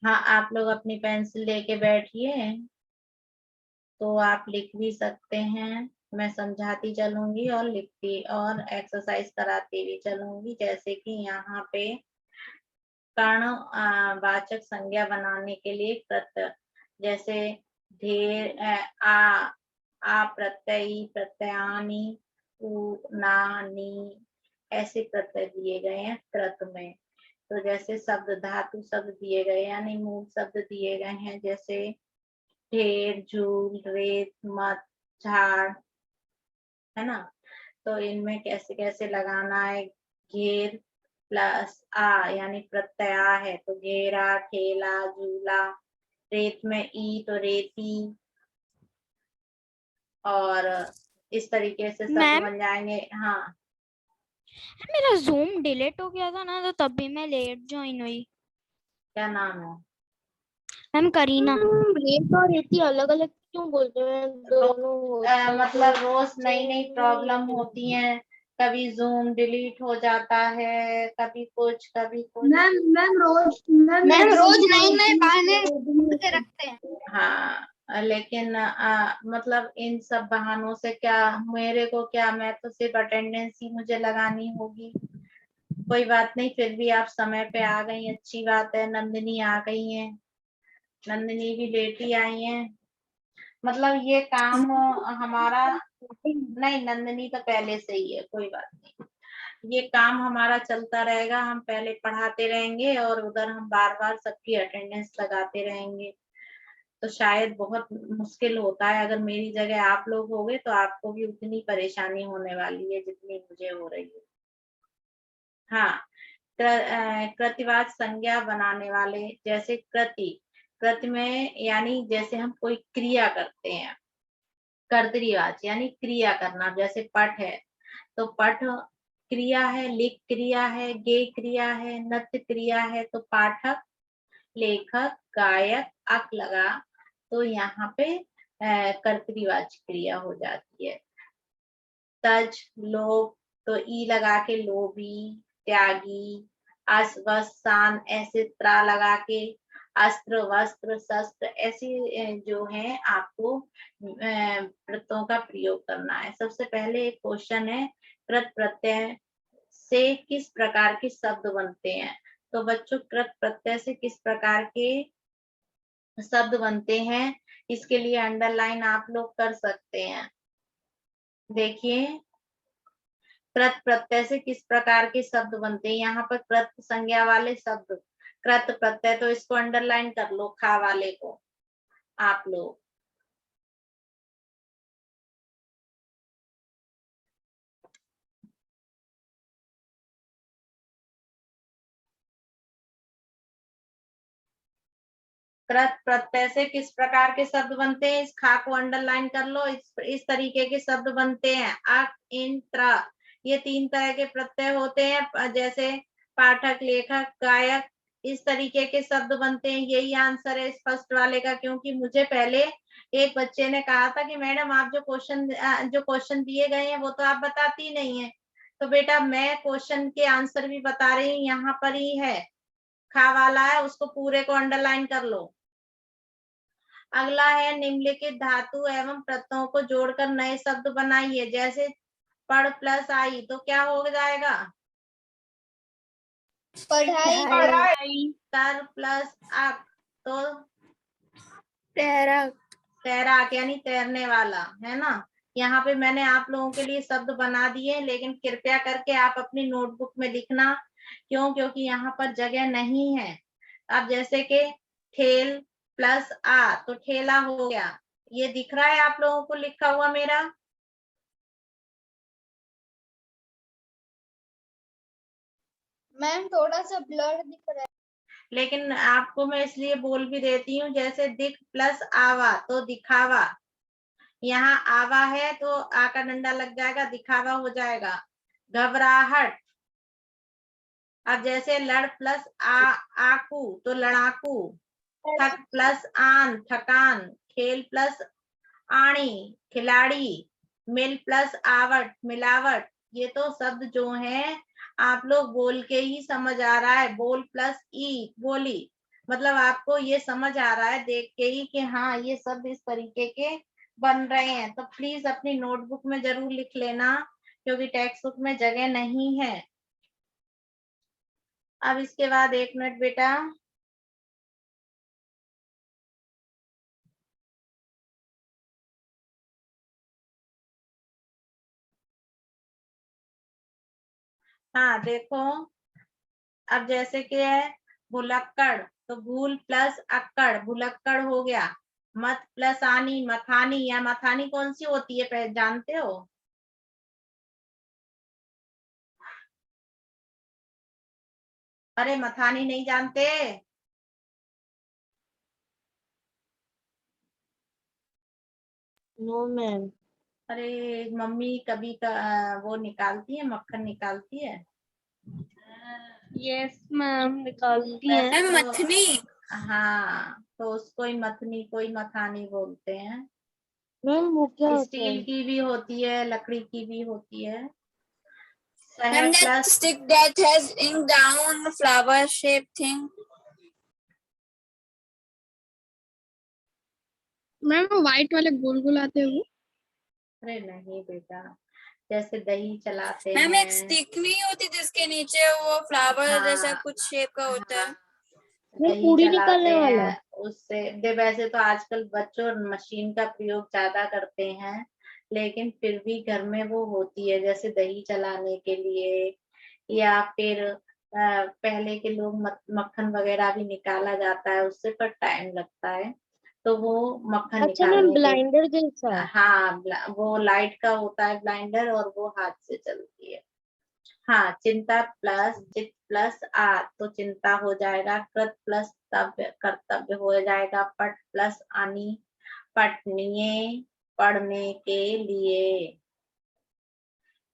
हाँ, आप लोग अपनी पेंसिल लेके बैठिए, तो आप लिख भी सकते हैं। मैं समझाती चलूंगी और लिखती और एक्सरसाइज कराती भी चलूंगी। जैसे कि यहाँ पे कर्ण वाचक संज्ञा बनाने के लिए कृत, जैसे ढेर, आ प्रत्ययी, प्रत्ययानी, उ, ना, नी, ऐसे प्रत्यय दिए गए हैं कृत में। तो जैसे शब्द धातु शब्द दिए गए यानी मूल शब्द दिए गए हैं, जैसे ढेर, झूल, रेत, मत, झाड़, है ना। तो इनमें कैसे कैसे लगाना है। घेर प्लस आ यानी प्रत्यय आ है, तो घेरा, ठेला, झूला। रेत में ई तो रेती, और इस तरीके से शब्द मैम बन जाएंगे। हाँ, मेरा जूम डिलीट हो गया था ना, तो तभी मैं लेट ज्वाइन हुई। क्या नाम है? मैम करीना। रेत और रेती अलग अलग क्यों बोलते हैं? दोनों होता है तो मतलब रोज नई नई सेम। प्रॉब्लम होती हैं। कभी जूम डिलीट हो जाता है, कभी कुछ कभी कुछ। मैम रोज नए नए बहाने के रखते हैं। हाँ, लेकिन मतलब इन सब बहानों से क्या, मेरे को क्या, मैं तो सिर्फ अटेंडेंस ही मुझे लगानी होगी। कोई बात नहीं, फिर भी आप समय पे आ गई, अच्छी बात है। नंदिनी आ गई है, नंदिनी भी लेट ही आई है। मतलब ये काम हमारा, नहीं नंदिनी तो पहले से ही है, कोई बात नहीं। ये काम हमारा चलता रहेगा, हम पहले पढ़ाते रहेंगे और उधर हम बार बार सबकी अटेंडेंस लगाते रहेंगे। तो शायद बहुत मुश्किल होता है। अगर मेरी जगह आप लोग होगे तो आपको भी उतनी परेशानी होने वाली है जितनी मुझे हो रही है। हाँ, कृतिवाचक संज्ञा बनाने वाले, जैसे कृति, कृति में यानी जैसे हम कोई क्रिया करते हैं। कर्तरीवाचक यानी क्रिया करना, जैसे पठ है तो पठ क्रिया है, लिख क्रिया है, गे क्रिया है, नृत्य क्रिया है। तो पाठक, लेखक, गायक, अक लगा तो यहाँ पे कर्तरीवाचक क्रिया हो जाती है। तज, लोभ, तो ई लगा के लोभी, त्यागी। अस, वस, शान, ऐसे त्रा लगा के अस्त्र, वस्त्र, शस्त्र, ऐसे जो है आपको प्रत्ययों का प्रयोग करना है। सबसे पहले एक क्वेश्चन है, कृत प्रत्यय से किस प्रकार के शब्द बनते हैं। तो बच्चों, कृत प्रत्यय से किस प्रकार के शब्द बनते हैं, इसके लिए अंडरलाइन आप लोग कर सकते हैं। देखिए, कृत प्रत्यय से किस प्रकार के शब्द बनते हैं। यहाँ पर कृत संज्ञा वाले शब्द, कृत प्रत्यय, तो इसको अंडरलाइन कर लो, खा वाले को आप लोग। कृत प्रत्यय से किस प्रकार के शब्द बनते हैं, इस खा को अंडरलाइन कर लो। इस तरीके के शब्द बनते हैं। अक, इन, त्र, ये 3 तरह के प्रत्यय होते हैं, जैसे पाठक, लेखक, गायक, इस तरीके के शब्द बनते हैं। यही आंसर है इस फर्स्ट वाले का, क्योंकि मुझे पहले एक बच्चे ने कहा था कि मैडम आप जो क्वेश्चन दिए गए हैं वो तो आप बताती नहीं है। तो बेटा मैं क्वेश्चन के आंसर भी बता रही हूँ, यहाँ पर ही है, खा वाला है, उसको पूरे को अंडरलाइन कर लो। अगला है, निम्नलिखित धातु एवं प्रत्ययों को जोड़कर नए शब्द बनाइए। जैसे पढ़ प्लस आई तो क्या हो जाएगा? पढ़ाई। तर प्लस अक तो तैराक। तैराक यानी तैरने वाला, है ना। यहाँ पे मैंने आप लोगों के लिए शब्द बना दिए, लेकिन कृपया करके आप अपनी नोटबुक में लिखना। क्यों? क्योंकि यहाँ पर जगह नहीं है। अब जैसे कि ठेल प्लस आ तो ठेला हो गया। ये दिख रहा है आप लोगों को लिखा हुआ मेरा? मैम थोड़ा सा ब्लर दिख रहा है। लेकिन आपको मैं इसलिए बोल भी देती हूँ, जैसे दिख प्लस आवा तो दिखावा। यहाँ आवा है तो आ का डंडा लग जाएगा, दिखावा हो जाएगा। घबराहट। अब जैसे लड़ प्लस आकू तो लड़ाकू। थक प्लस आन थकान। खेल प्लस आणी खिलाड़ी। मिल प्लस आवट मिलावट। ये तो शब्द जो है आप लोग बोल के ही समझ आ रहा है। बोल प्लस ई बोली, मतलब आपको ये समझ आ रहा है देख के ही कि हाँ ये सब इस तरीके के बन रहे हैं। तो प्लीज अपनी नोटबुक में जरूर लिख लेना, क्योंकि टेक्स्ट बुक में जगह नहीं है। अब इसके बाद 1 मिनट बेटा। हाँ देखो, अब जैसे कि है भुलक्कड़, तो भूल प्लस अक्कड़ भुलक्कड़ हो गया। मत प्लस आनी मथानी, या मथानी कौन सी होती है जानते हो? अरे मथानी नहीं जानते? No ma'am. अरे मम्मी कभी का वो निकालती है, मक्खन निकालती है। यस मैम, निकालती वैसे हैं। तो मथनी। हाँ, तो उसको ही मथनी कोई मथानी बोलते हैं। मैम वो क्या होता स्टील है? की भी होती है, लकड़ी की भी होती है। Ma'am, शहद that plus stick that has in down flower shape thing. Ma'am वो व्हाइट वाले गोल गोल आते हैं वो? अरे नहीं बेटा, जैसे दही चलाते मैम एक हैं। स्टिक नहीं होती जिसके नीचे वो फ्लावर जैसा हाँ कुछ शेप का होता हाँ, है? मैम दही पूरी चलाते निकालने वाला? हैं उससे। वैसे तो आजकल बच्चों मशीन का प्रयोग ज्यादा करते हैं, लेकिन फिर भी घर में वो होती है, जैसे दही चलाने के लिए, या फिर पहले के लोग मक्खन वगैरह भी निकाला जाता है उससे, पर टाइम लगता है। तो वो मक्खन अच्छा मैम, निकालने के, ब्लाइंडर जैसा? हाँ वो लाइट का होता है ब्लाइंडर, और वो हाथ से चलती है। हाँ, चिंता प्लस चित प्लस आ, तो चिंता हो जाएगा। कृत प्लस तव्य कर्तव्य हो जाएगा। पट प्लस आनी पठनीय पढ़ने के लिए।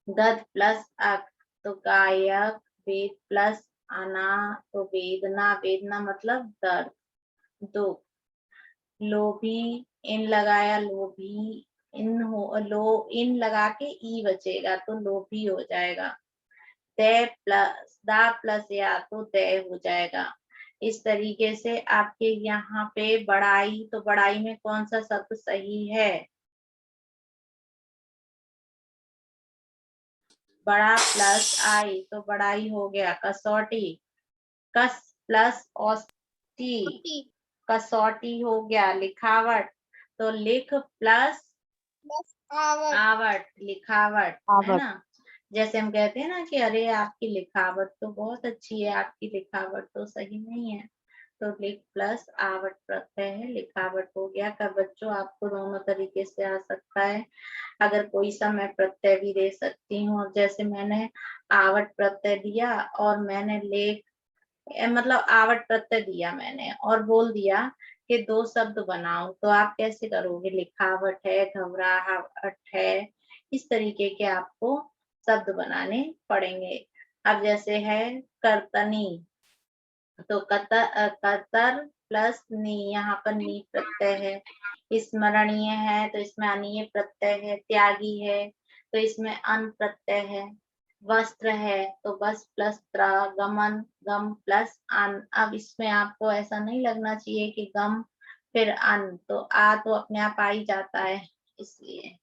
गद प्लस अक, तो गायक। वेद प्लस आना, तो वेदना वेदना मतलब दर्द दुख। लोभी, इन लगाया लोभी, इन हो लो, इन लगा के ई बचेगा तो लोभी हो जाएगा। दे प्लस दा प्लस या, तो दे हो जाएगा। इस तरीके से आपके यहाँ पे बड़ाई, तो बड़ाई में कौन सा शब्द सही है? बड़ा प्लस आई, तो बड़ाई हो गया। कसौटी, कस प्लस औटी, कसौटी हो गया। लिखावट, तो लिख प्लस आवट, लिखावट है आवट। ना। जैसे हम कहते हैं ना कि अरे आपकी लिखावट तो बहुत अच्छी है, आपकी लिखावट तो सही नहीं है, तो लिख प्लस आवट प्रत्यय है, लिखावट हो गया। कर बच्चों आपको दोनों तरीके से आ सकता है। अगर कोई सा मैं प्रत्यय भी दे सकती हूँ, और जैसे मैंने आवट प्रत्यय दिया और मैंने लेख मतलब आवट प्रत्यय दिया मैंने और बोल दिया कि 2 शब्द बनाओ, तो आप कैसे करोगे? लिखावट है, घबराहट है, इस तरीके के आपको शब्द बनाने पड़ेंगे। अब जैसे है कर्तनी, तो कतर प्लस नी, यहाँ पर नी प्रत्यय है। स्मरणीय है, तो इसमें अनीय प्रत्यय है। त्यागी है, तो इसमें अन प्रत्यय है। वस्त्र है, तो बस प्लस त्र। गमन, गम प्लस अन। अब इसमें आपको ऐसा नहीं लगना चाहिए कि गम फिर अन, तो आ तो अपने आप आ ही जाता है, इसलिए।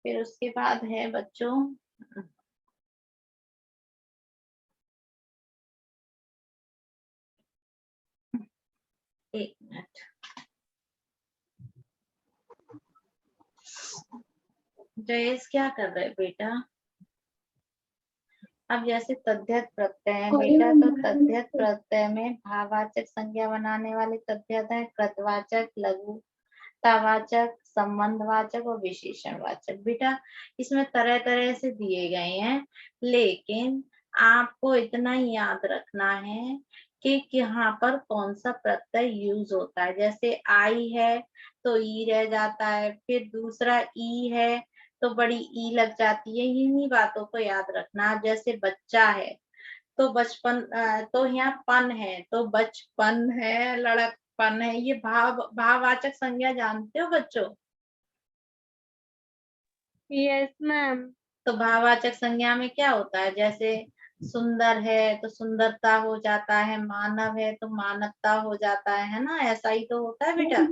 फिर उसके बाद है बच्चों, 1 मिनट। जयेश क्या कर रहे बेटा? अब जैसे तद्धित प्रत्यय है बेटा, तो तद्धित प्रत्यय में भाववाचक संज्ञा बनाने वाले तद्धित है। कृतवाचक, लघुतावाचक, संबंधवाचक और विशेषणवाचक। बेटा इसमें तरह तरह से दिए गए हैं, लेकिन आपको इतना ही याद रखना है कि यहाँ पर कौन सा प्रत्यय यूज होता है। जैसे आई है तो ई रह जाता है, फिर दूसरा ई है तो बड़ी ई लग जाती है। इन्हीं बातों को याद रखना। जैसे बच्चा है तो बचपन, तो यहाँ पन है तो बचपन है, लड़कपन है। ये भाववाचक संज्ञा जानते हो बच्चों? Yes ma'am. तो भाववाचक संज्ञा में क्या होता है? जैसे सुंदर है तो सुंदरता हो जाता है, मानव है तो मानवता हो जाता है ना, ऐसा ही तो होता है बेटा।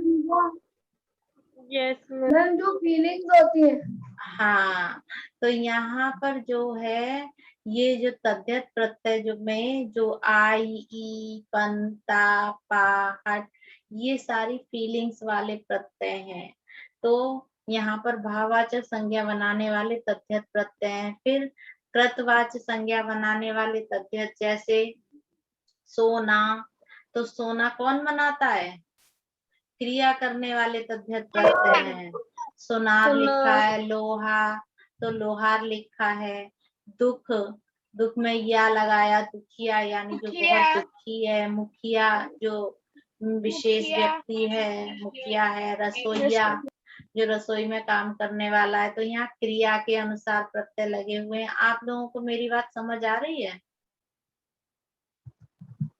यस मैम, जो फीलिंग्स होती है। हाँ, तो यहाँ पर जो है ये जो तद्धित प्रत्यय जो में जो आई, ई, पन, ता, पा, हट, ये सारी फीलिंग्स वाले प्रत्यय हैं। तो यहाँ पर भाववाचक संज्ञा बनाने वाले तद्धित प्रत्यय हैं। फिर कृतवाचक संज्ञा बनाने वाले तद्धित, जैसे सोना, तो सोना कौन बनाता है? क्रिया करने वाले तद्धित प्रत्यय हैं। सुनार लिखा है, लोहा तो लोहार लिखा है। दुख, दुख में या लगाया, दुखिया यानी जो बहुत दुखी है। मुखिया जो विशेष व्यक्ति है, मुखिया है। रसोईया जो रसोई में काम करने वाला है। तो यहाँ क्रिया के अनुसार प्रत्यय लगे हुए हैं। आप लोगों को मेरी बात समझ आ रही है?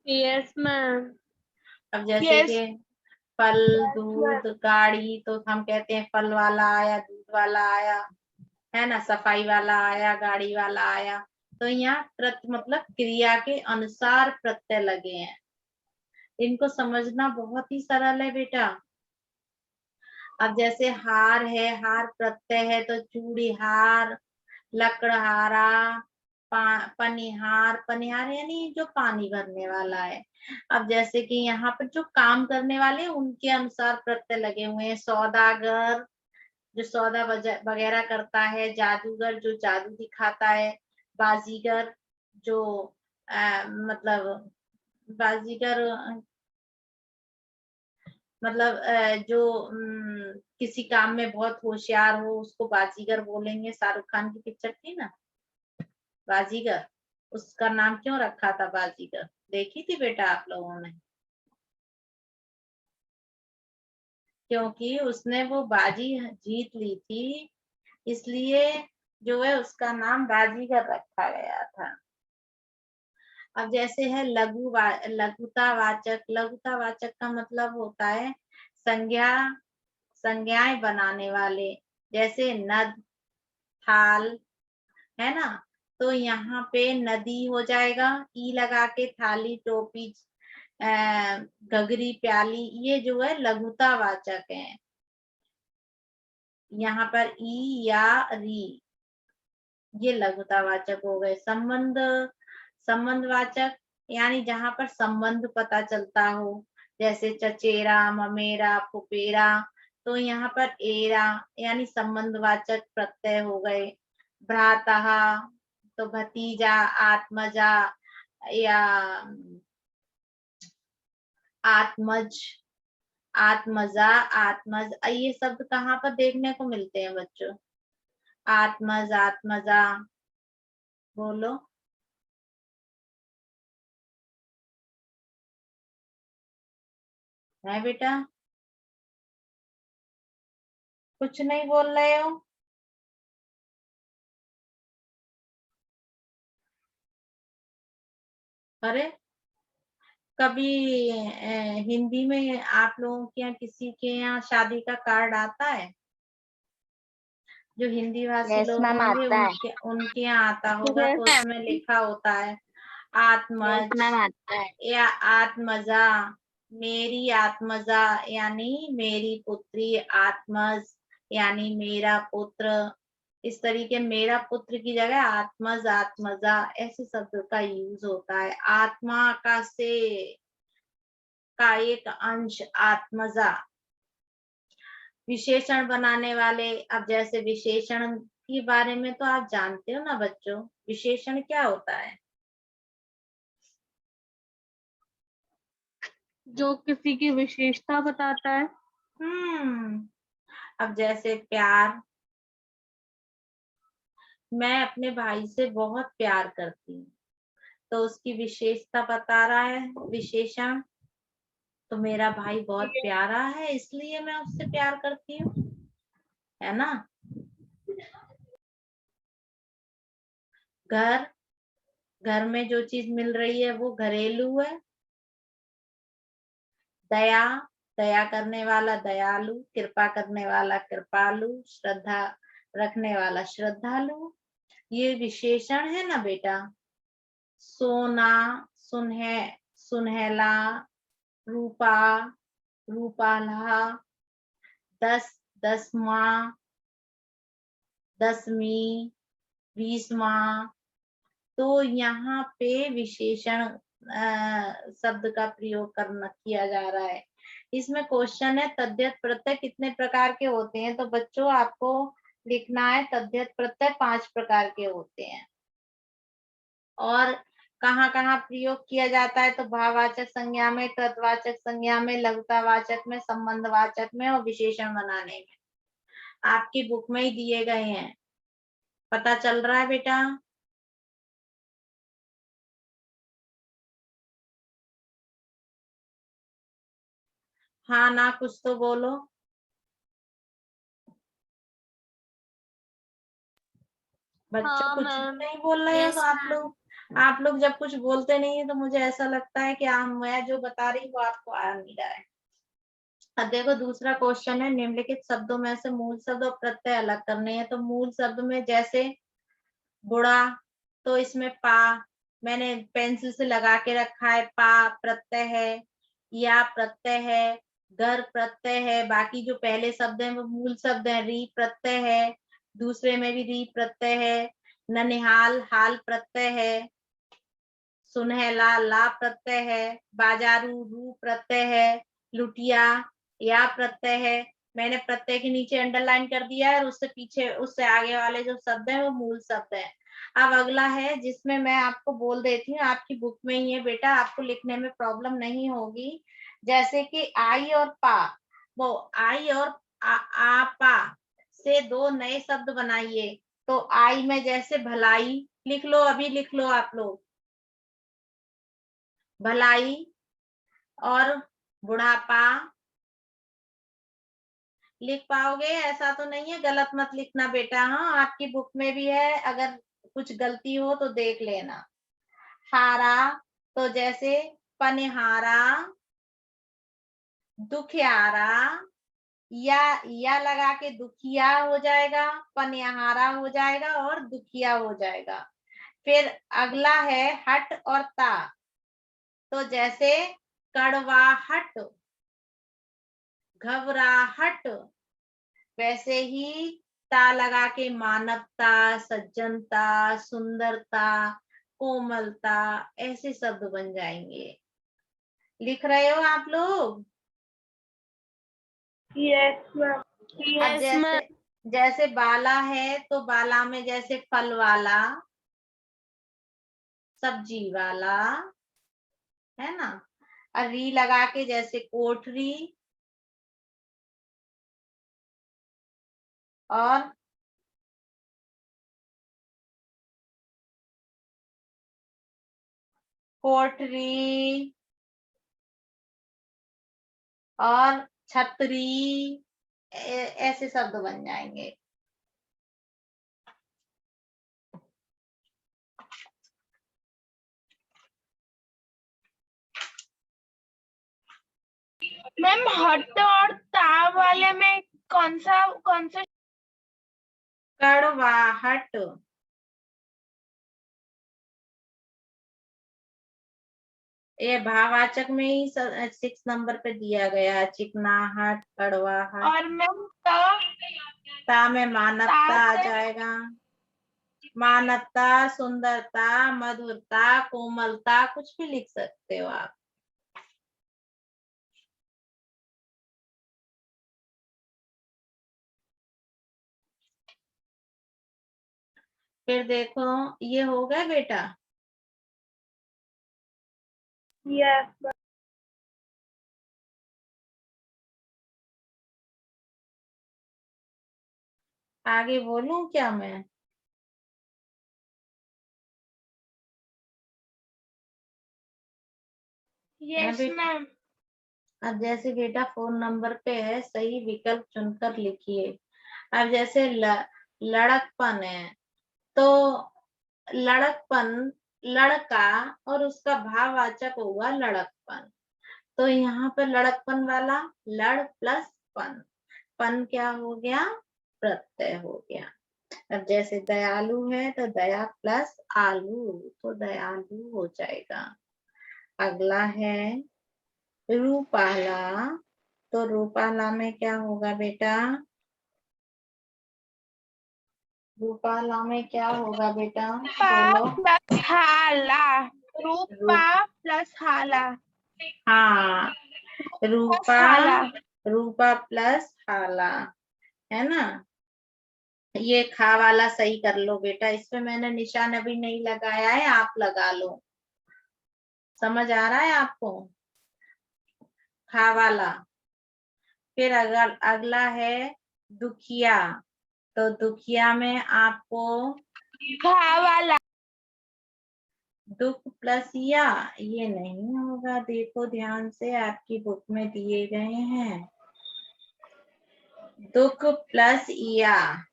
Yes ma'am. अब जैसे कि फल, दूध, गाड़ी, तो हम कहते हैं फल वाला आया, दूध वाला आया, है ना, सफाई वाला आया, गाड़ी वाला आया। तो यहाँ प्रत मतलब क्रिया के अनुसार प्रत्यय लगे हैं। इनको समझना बहुत ही सरल है बेटा। अब जैसे हार है, हार प्रत्यय है तो चूड़ीहार, लकड़हारा, पनिहार, पनिहार यानी जो पानी भरने वाला है। अब जैसे कि यहाँ पर जो काम करने वाले हैं उनके अनुसार प्रत्यय लगे हुए हैं। सौदागर जो सौदा वगैरह करता है। जादूगर जो जादू दिखाता है। बाजीगर जो मतलब बाजीगर मतलब जो किसी काम में बहुत होशियार हो उसको बाजीगर बोलेंगे। शाहरुख खान की पिक्चर थी ना बाजीगर, उसका नाम क्यों रखा था बाजीगर? देखी थी बेटा आप लोगों ने? क्योंकि उसने वो बाजी जीत ली थी, इसलिए जो है उसका नाम बाजीगर रखा गया था। अब जैसे है लघुतावाचक, लघुतावाचक का मतलब होता है संज्ञा, संज्ञाएं बनाने वाले। जैसे नद, थाल, है ना, तो यहाँ पे नदी हो जाएगा, ई लगा के। थाली, टोपी, घघरी, प्याली, ये जो है लघुतावाचक है। यहाँ पर ई या री, ये लघुतावाचक हो गए। संबंध, संबंधवाचक यानी जहाँ पर संबंध पता चलता हो, जैसे चचेरा, ममेरा, फुपेरा, तो यहाँ पर एरा यानी संबंधवाचक प्रत्यय हो गए। भ्रातः तो भतीजा, आत्मजा या आत्मज, आत्मजा, आत्मज, ये शब्द कहाँ पर देखने को मिलते हैं बच्चों? आत्मज, आत्मजा, बोलो। है बेटा? कुछ नहीं बोल रहे हो? अरे कभी हिंदी में आप लोगों के यहाँ किसी के यहाँ शादी का कार्ड आता है? जो हिंदी भाषी लोग होंगे उनके उनके यहाँ आता होगा, तो उसमें लिखा होता है आत्मज या आत्मजा, मेरी आत्मजा यानी मेरी पुत्री, आत्मज यानी मेरा पुत्र। इस तरीके मेरा पुत्र की जगह आत्मज, आत्मजा ऐसे शब्द का यूज होता है। आत्मा का एक अंश आत्मजा। विशेषण बनाने वाले, अब जैसे विशेषण के बारे में तो आप जानते हो ना बच्चों, विशेषण क्या होता है? जो किसी की विशेषता बताता है। अब जैसे प्यार, मैं अपने भाई से बहुत प्यार करती हूँ, तो उसकी विशेषता बता रहा है विशेषण। तो मेरा भाई बहुत प्यारा है इसलिए मैं उससे प्यार करती हूँ, है ना। घर, घर में जो चीज मिल रही है वो घरेलू है। दया, दया करने वाला दयालु, कृपा करने वाला कृपालु, श्रद्धा रखने वाला श्रद्धालु, ये विशेषण है ना बेटा। सोना, सुनहला, रूपा, रूपाला, 10, 10वां, 10वीं, 20वां। तो यहाँ पे विशेषण शब्द का प्रयोग किया जा रहा है। इसमें क्वेश्चन है तद्धित प्रत्यय कितने प्रकार के होते हैं। तो बच्चों आपको लिखना है तद्धित प्रत्यय 5 प्रकार के होते हैं। और कहाँ कहाँ प्रयोग किया जाता है। तो भाववाचक संज्ञा में, कृतवाचक संज्ञा में, लघुतावाचक में, संबंधवाचक में और विशेषण बनाने में। आपकी बुक में ही दिए गए हैं। पता चल रहा है बेटा? हाँ ना, कुछ तो बोलो। बच्चों हाँ, कुछ मैम। नहीं बोल रहे हैं। Yes, तो आप लोग जब कुछ बोलते नहीं है तो मुझे ऐसा लगता है कि मैं जो बता रही हूँ वो आपको आ नहीं रहा है। अब देखो दूसरा क्वेश्चन है, निम्नलिखित शब्दों में से मूल शब्द और प्रत्यय अलग करने हैं। तो मूल शब्द में जैसे बुढ़ा, तो इसमें पा मैंने पेंसिल से लगा के रखा है। पा प्रत्यय है, या प्रत्यय है, घर प्रत्यय है। बाकी जो पहले शब्द है वो मूल शब्द है। री प्रत्यय है, दूसरे में भी री प्रत्यय है। ननिहाल हाल प्रत्यय है। सुनहला ला प्रत्यय है। बाजारू रू प्रत्यय है। लुटिया या प्रत्यय है। मैंने प्रत्यय के नीचे अंडरलाइन कर दिया है और उससे पीछे उससे आगे वाले जो शब्द है वो मूल शब्द है। अब अगला है जिसमें मैं आपको बोल देती हूँ, आपकी बुक में ही है बेटा, आपको लिखने में प्रॉब्लम नहीं होगी। जैसे कि आई और पा, वो आई और पा से 2 नए शब्द बनाइए। तो आई में जैसे भलाई लिख लो, अभी लिख लो आप लोग, भलाई। और बुढ़ापा लिख पाओगे? ऐसा तो नहीं है, गलत मत लिखना बेटा। हाँ, आपकी बुक में भी है, अगर कुछ गलती हो तो देख लेना। हारा, तो जैसे पनिहारा, दुखियारा, या लगा के दुखिया हो जाएगा, पनिहारा हो जाएगा और दुखिया हो जाएगा। फिर अगला है हट और ता, तो जैसे कड़वाहट, घबराहट, वैसे ही ता लगा के मानवता, सज्जनता, सुंदरता, कोमलता, ऐसे शब्द बन जाएंगे। लिख रहे हो आप लोग? Yes ma'am. अब जैसे जैसे बाला है तो बाला में जैसे फल वाला, सब्जी वाला, है ना। और री लगा के जैसे कोठरी, और कोठरी, और छतरी, ऐसे शब्द बन जाएंगे। मैम हट और ता वाले में कौन सा कड़वाहट, ये भाववाचक में ही 6 नंबर पे दिया गया है। चिकनाहट, कड़वाहट। और मैम ता में मानवता आ जाएगा। मानवता, सुंदरता, मधुरता, कोमलता, कुछ भी लिख सकते हो आप। फिर देखो ये हो गया बेटा। यस आगे बोलूं क्या मैं? Yes ma'am. अब जैसे बेटा फोन नंबर पे है, सही विकल्प चुनकर लिखिए। अब जैसे लड़कपन है, तो लड़कपन लड़का और उसका भाववाचक हुआ लड़कपन। तो यहाँ पर लड़कपन वाला लड़ प्लस पन, पन क्या हो गया? प्रत्यय हो गया। अब जैसे दयालु है तो दया प्लस आलू, तो दयालु हो जाएगा। अगला है रूपाला, तो रूपाला में क्या होगा बेटा? रूपाला में क्या होगा बेटा? बोलो। प्लस हाला, रूपा प्लस हाला, हाँ, रूपा, हाला। रूपा प्लस हाला, है ना? ये खा वाला सही कर लो बेटा, इसमें मैंने निशान अभी नहीं लगाया है, आप लगा लो। समझ आ रहा है आपको? खा वाला। फिर अगला है दुखिया, तो दुखिया में आपको घा वाला, दुख प्लस या, ये नहीं होगा, देखो ध्यान से, आपकी बुक में दिए गए हैं। दुख प्लस या,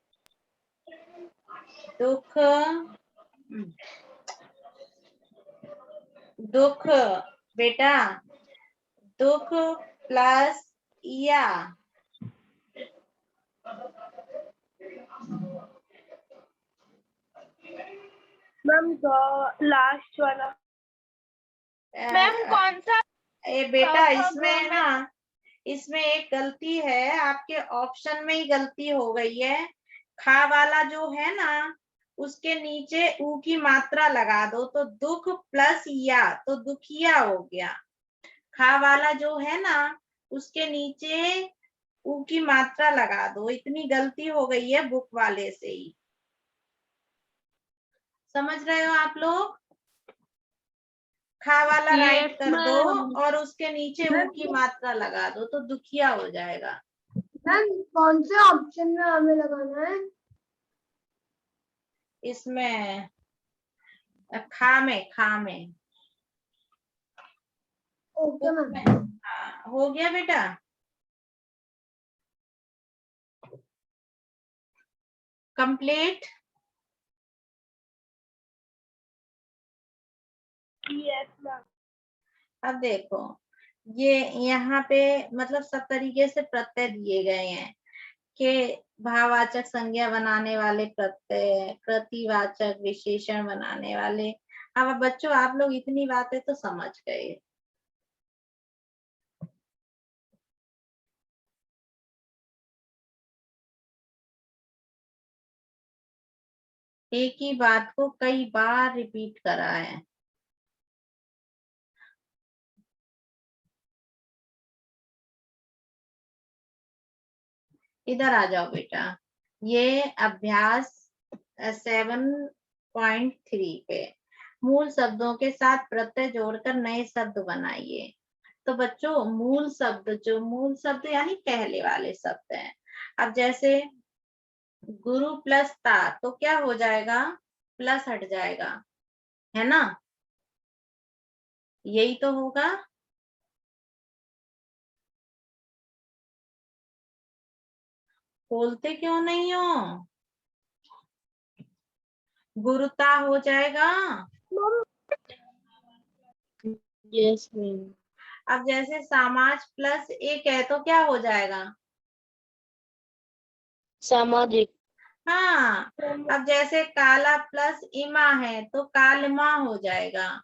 दुख, दुख बेटा, दुख प्लस या, मैम लास्ट वाला। मैम कौन सा? ए बेटा इसमें ना, इसमें एक गलती है, आपके ऑप्शन में ही गलती हो गई है। खा वाला जो है ना, उसके नीचे ऊ की मात्रा लगा दो, तो दुख प्लस या, तो दुखिया हो गया। खा वाला जो है ना, उसके नीचे ऊ की मात्रा लगा दो, इतनी गलती हो गई है बुक वाले से ही। समझ रहे हो आप लोग? खा वाला राइट कर दो और उसके नीचे ऊ की मात्रा लगा दो, तो दुखिया हो जाएगा। मैम कौन से ऑप्शन में हमें लगाना है? इसमें खा में, खा में। Okay ma'am. हाँ, हो गया बेटा? कंप्लीट? Yes ma'am. अब देखो, ये यहाँ पे मतलब सब तरीके से प्रत्यय दिए गए हैं कि भाववाचक संज्ञा बनाने वाले प्रत्यय, प्रतिवाचक विशेषण बनाने वाले। अब बच्चों आप लोग इतनी बातें तो समझ गए। एक ही बात को कई बार रिपीट करा है। इधर आ जाओ बेटा, ये अभ्यास 7.3 पे मूल शब्दों के साथ प्रत्यय जोड़कर नए शब्द बनाइए। तो बच्चों मूल शब्द, जो मूल शब्द यानी पहले वाले शब्द हैं। अब जैसे गुरु प्लस ता, तो क्या हो जाएगा? प्लस हट जाएगा, है ना? यही तो होगा। बोलते क्यों नहीं हो? गुरुता हो जाएगा। Yes ma'am. अब जैसे समाज प्लस एक है, तो क्या हो जाएगा? सामाजिक। हाँ। अब जैसे काला प्लस इमा है, तो कालमा हो जाएगा।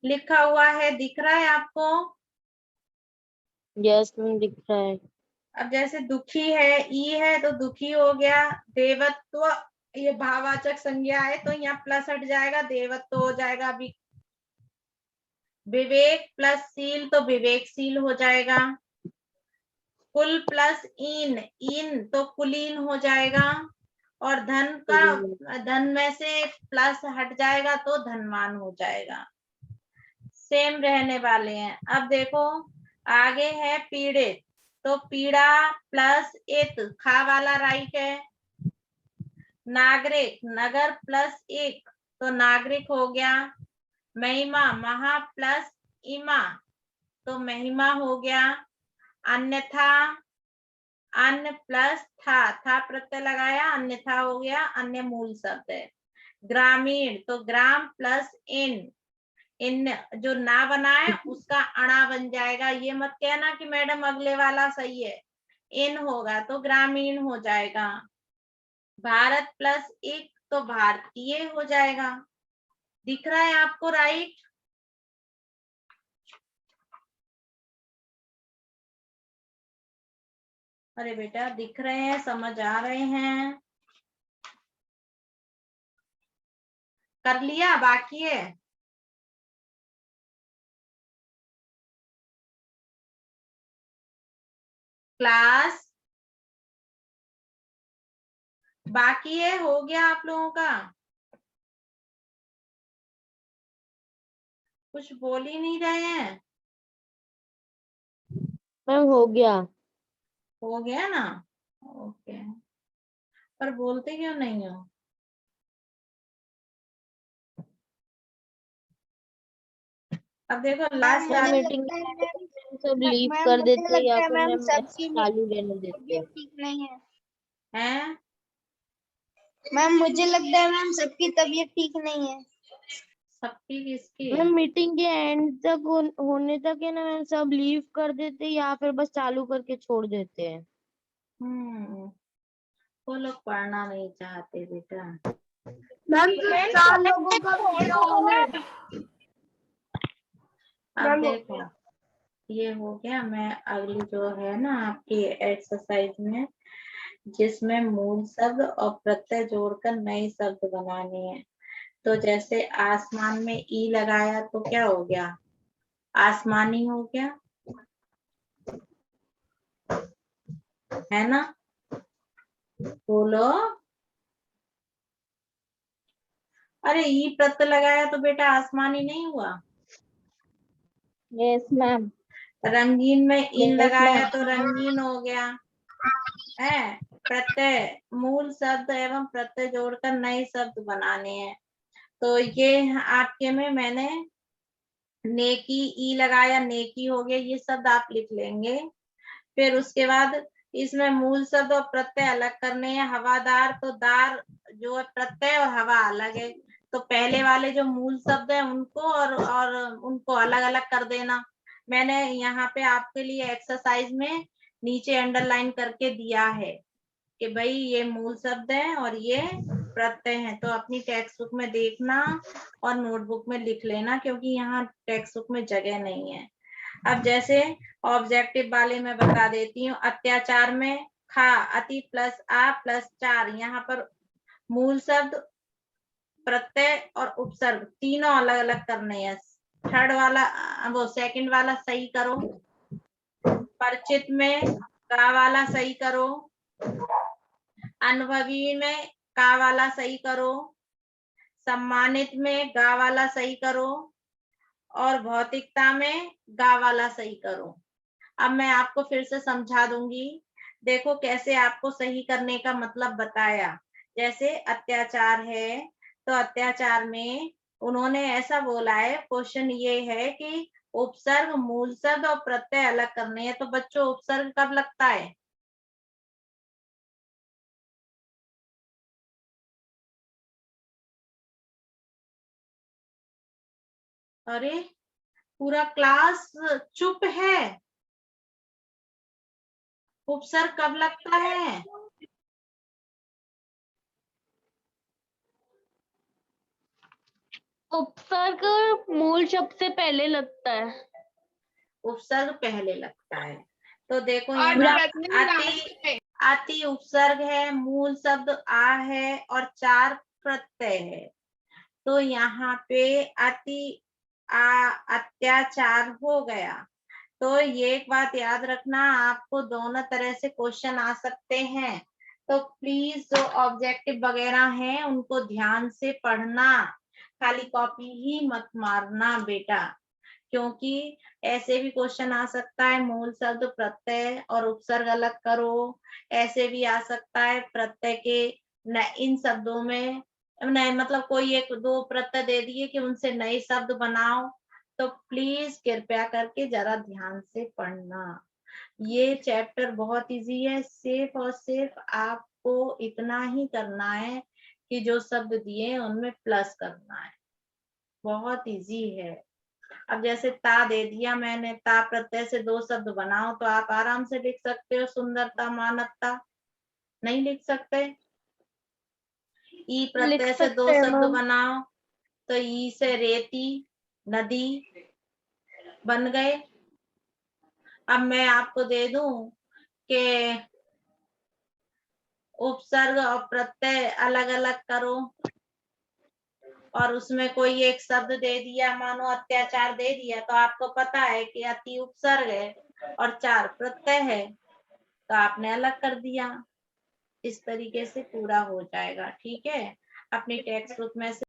लिखा हुआ है, दिख रहा है आपको? यस मैम दिख रहा है। अब जैसे दुखी है, ई है तो दुखी हो गया। देवत्व, ये भाववाचक संज्ञा है, तो यहाँ प्लस हट जाएगा, देवत्व हो जाएगा। अभी विवेक प्लस शील, तो विवेकशील हो जाएगा। कुल प्लस इन, इन तो कुलीन हो जाएगा। और धन का, धन में से प्लस हट जाएगा तो धनवान हो जाएगा। सेम रहने वाले हैं। अब देखो आगे है पीड़ित, तो पीड़ा प्लस इत, खा वाला राइट है। नागरिक, नगर प्लस एक, तो नागरिक हो गया। महिमा, महा प्लस इमा, तो महिमा हो गया। अन्यथा, अन्य प्लस था प्रत्यय लगाया, अन्यथा हो गया, अन्य मूल शब्द है। ग्रामीण, तो ग्राम प्लस इन, इन जो ना बनाए उसका अणा बन जाएगा। ये मत कहना कि मैडम अगले वाला सही है, इन होगा तो ग्रामीण हो जाएगा। भारत प्लस एक तो भारतीय हो जाएगा। दिख रहा है आपको? राइट। अरे बेटा दिख रहे हैं, समझ आ रहे हैं? कर लिया? बाकी है? क्लास बाकी है? हो गया आप लोगों का? कुछ बोल ही नहीं रहे हैं। मैम हो गया। हो गया ना? ओके। पर बोलते क्यों नहीं हो? अब देखो लास्ट मैम बात। मीटिंग सब लीव कर देते या फिर मैम सबकी चालू रहने देते। तबीयत ठीक नहीं है। हैं? मैम मुझे लगता है मैम सबकी तबीयत ठीक नहीं है। सबकी किसकी? मैम मीटिंग के एंड तक होने तक है ना मैम सब लीव कर देते या फिर बस चालू करके छोड़ देते हैं। वो लोग पढ़ना नहीं चाहते बेटा। मैम 4 लोगों का अब देखो ये हो गया। मैं अगली जो है ना आपकी एक्सरसाइज में, जिसमें मूल शब्द और प्रत्यय जोड़कर नए शब्द बनाने हैं। तो जैसे आसमान में ई लगाया तो क्या हो गया? आसमानी हो गया, है ना? बोलो। अरे ई प्रत्यय लगाया तो बेटा आसमानी नहीं हुआ? Yes ma'am. रंगीन में इन यस लगाया मैम। तो रंगीन हो गया है। प्रत्यय, मूल शब्द एवं प्रत्यय जोड़कर नए शब्द बनाने हैं। तो ये आपके में मैंने नेकी ई लगाया, नेकी हो गया, ये शब्द आप लिख लेंगे। फिर उसके बाद इसमें मूल शब्द और प्रत्यय अलग करने हैं। हवादार तो दार जो है प्रत्यय और हवा अलग है। तो पहले वाले जो मूल शब्द है उनको और उनको अलग अलग कर देना। मैंने यहाँ पे आपके लिए एक्सरसाइज में नीचे अंडरलाइन करके दिया है कि भाई ये मूल शब्द है और ये प्रत्यय है। तो अपनी टेक्स्ट बुक में देखना और नोटबुक में लिख लेना, क्योंकि यहाँ टेक्स्ट बुक में जगह नहीं है। अब जैसे ऑब्जेक्टिव वाले में बता देती हूँ। अत्याचार में खा, अति प्लस आ प्लस चार, यहाँ पर मूल शब्द, प्रत्यय और उपसर्ग तीनों अलग अलग करने हैं। थर्ड वाला वो सेकंड वाला सही करो। परिचित में का वाला सही करो। अनुभवी में का वाला सही करो। सम्मानित में गा वाला सही करो। और भौतिकता में गा वाला सही करो। अब मैं आपको फिर से समझा दूंगी। देखो कैसे आपको सही करने का मतलब बताया। जैसे अत्याचार है तो अत्याचार में उन्होंने ऐसा बोला है, क्वेश्चन ये है कि उपसर्ग, मूल शब्द और प्रत्यय अलग करने हैं। तो बच्चों उपसर्ग कब लगता है? अरे पूरा क्लास चुप है। उपसर्ग कब लगता है? उपसर्ग मूल शब्द से पहले लगता है। उपसर्ग पहले लगता है। तो देखो यहाँ अति, अति उपसर्ग है, मूल शब्द आ है और चार प्रत्यय है। तो यहाँ पे अति अत्याचार हो गया। तो ये एक बात याद रखना, आपको दोनों तरह से क्वेश्चन आ सकते हैं। तो प्लीज जो ऑब्जेक्टिव वगैरह हैं उनको ध्यान से पढ़ना, खाली कॉपी ही मत मारना बेटा, क्योंकि ऐसे भी क्वेश्चन आ सकता है मूल शब्द, प्रत्यय और उपसर्ग अलग करो। ऐसे भी आ सकता है प्रत्यय के इन शब्दों में नहीं, मतलब कोई एक दो प्रत्यय दे दिए कि उनसे नए शब्द बनाओ। तो प्लीज कृपया करके जरा ध्यान से पढ़ना। ये चैप्टर बहुत इजी है। सिर्फ और सिर्फ आपको इतना ही करना है कि जो शब्द दिए उनमें प्लस करना है। बहुत इजी है। अब जैसे ता दे दिया मैंने, ता प्रत्यय से दो शब्द बनाओ, तो आप आराम से लिख सकते हो। सुंदरता, मानवता नहीं लिख सकते? ई लिख प्रत्यय से दो सकते हैं शब्द मैम। बनाओ, तो ई से रेती नदी बन गए। अब मैं आपको दे दूं कि उपसर्ग और प्रत्यय अलग अलग करो, और उसमें कोई एक शब्द दे दिया, मानो अत्याचार दे दिया, तो आपको पता है कि अति उपसर्ग है और चार प्रत्यय है, तो आपने अलग कर दिया। इस तरीके से पूरा हो जाएगा। ठीक है, अपनी टेक्स्ट बुक में से